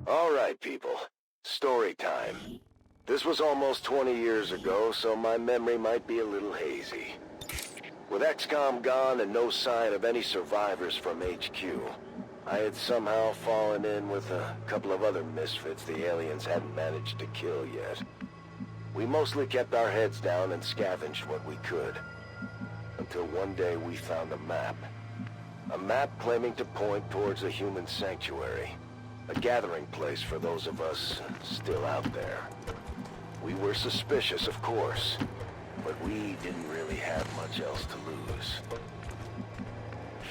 All right, people. Story time. This was almost 20 years ago, so my memory might be a little hazy. With XCOM gone and no sign of any survivors from HQ, I had somehow fallen in with a couple of other misfits the aliens hadn't managed to kill yet. We mostly kept our heads down and scavenged what we could. Until one day we found a map. A map claiming to point towards a human sanctuary. A gathering place for those of us still out there. We were suspicious, of course, but we didn't really have much else to lose.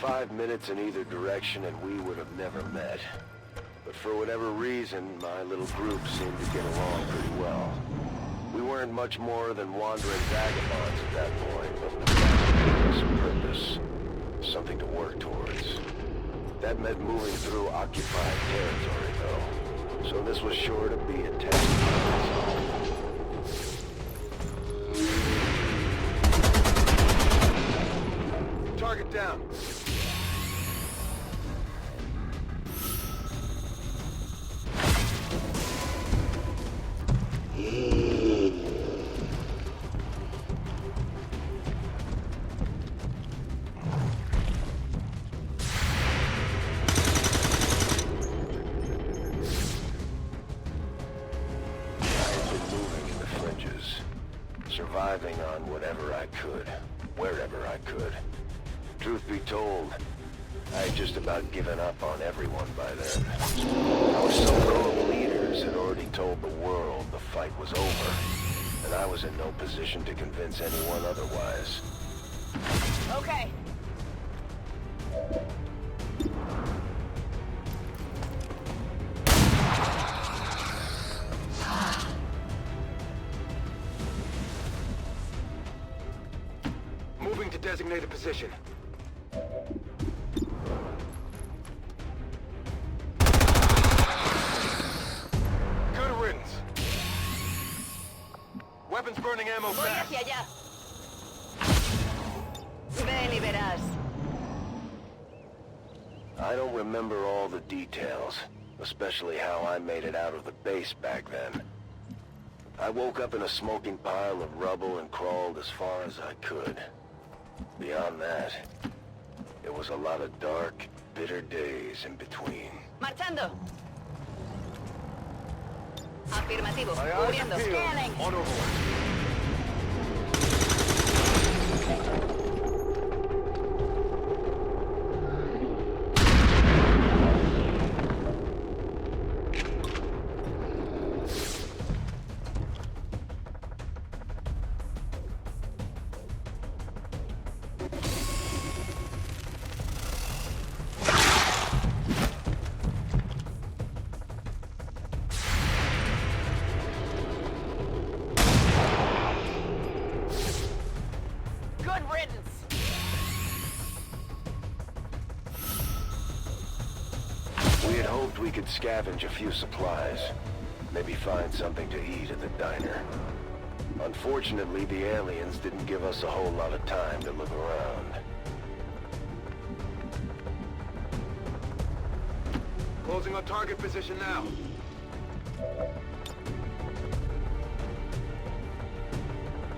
5 minutes in either direction and we would have never met. But for whatever reason, my little group seemed to get along pretty well. We weren't much more than wandering vagabonds at that point, but we gave us a purpose. Something to work towards. That meant moving through occupied territory, though. So this was sure to be a test. Target down. Surviving on whatever I could, wherever I could. Truth be told, I had just about given up on everyone by then. Our so-called leaders had already told the world the fight was over, and I was in no position to convince anyone otherwise. Okay. Moving to designated position. Good riddance. Weapons burning ammo Voy fast. hacia allá. Ven y verás. I don't remember all the details, especially how I made it out of the base back then. I woke up in a smoking pile of rubble and crawled as far as I could. Beyond that, it was a lot of dark, bitter days in between. Marchando. Afirmativo. My eyes Cubriendo. are peeled. Scanning. On overwatch. Good riddance. We had hoped we could scavenge a few supplies. Maybe find something to eat at the diner. Unfortunately, the aliens didn't give us a whole lot of time to look around. Closing on target position now.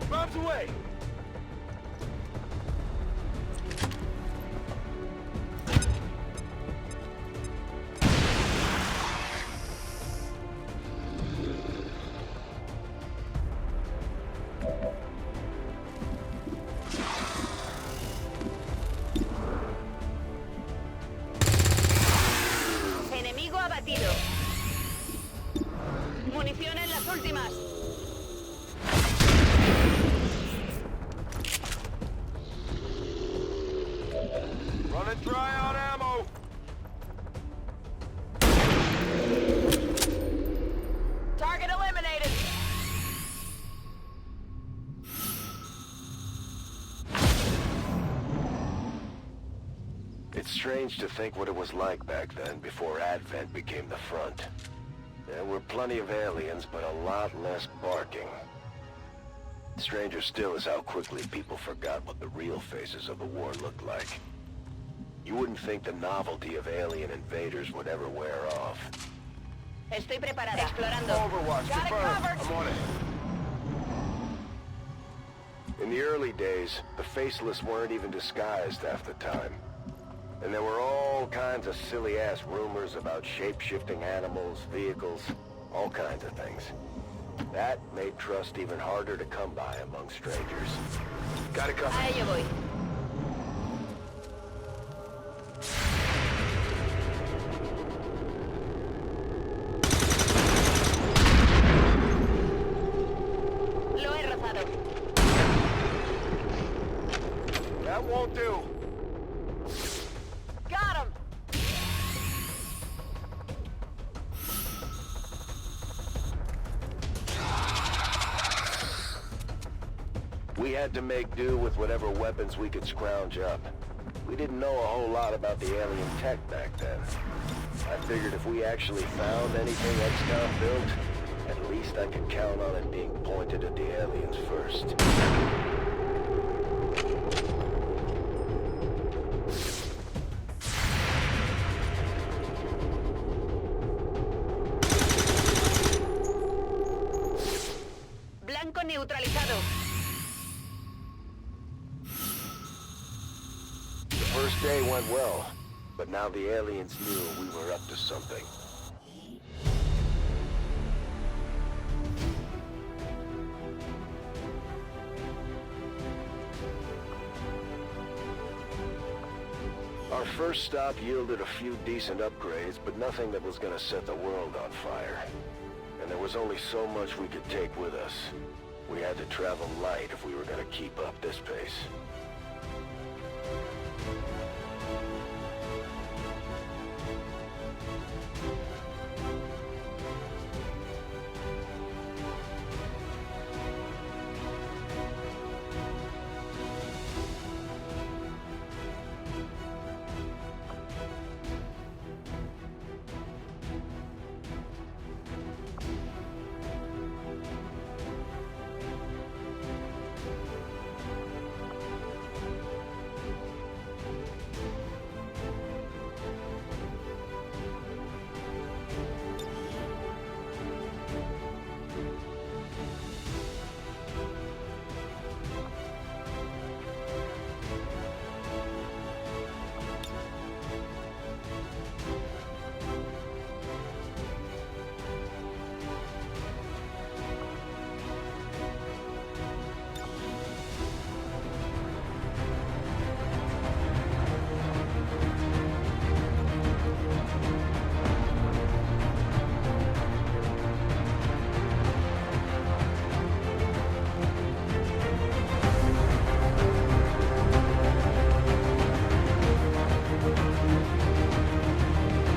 Bombs away! Enemigo abatido. Munición en las últimas. Running dry on ammo! Target eliminated. It's strange to think what it was like back then before Advent became the front. There were plenty of aliens, but a lot less barking. Stranger still is how quickly people forgot what the real faces of the war looked like. You wouldn't think the novelty of alien invaders would ever wear off. Estoy preparada. Explorando. Overwatch, Got it confirmed. covered. I'm on it. In the early days, the Faceless weren't even disguised half the time. And there were all kinds of silly-ass rumors about shape-shifting animals, vehicles, all kinds of things. That made trust even harder to come by among strangers. Got it A covered. ello voy. Lo he rozado. That won't do. Got him. We had to make do with whatever weapons we could scrounge up. We didn't know a whole lot about the alien tech back then. I figured if we actually found anything XCOM built, at least I could count on it being pointed at the aliens first. Blanco neutralizado. The first day went well, but now the aliens knew we were up to something. Our first stop yielded a few decent upgrades, but nothing that was gonna set the world on fire. And there was only so much we could take with us. We had to travel light if we were gonna keep up this pace.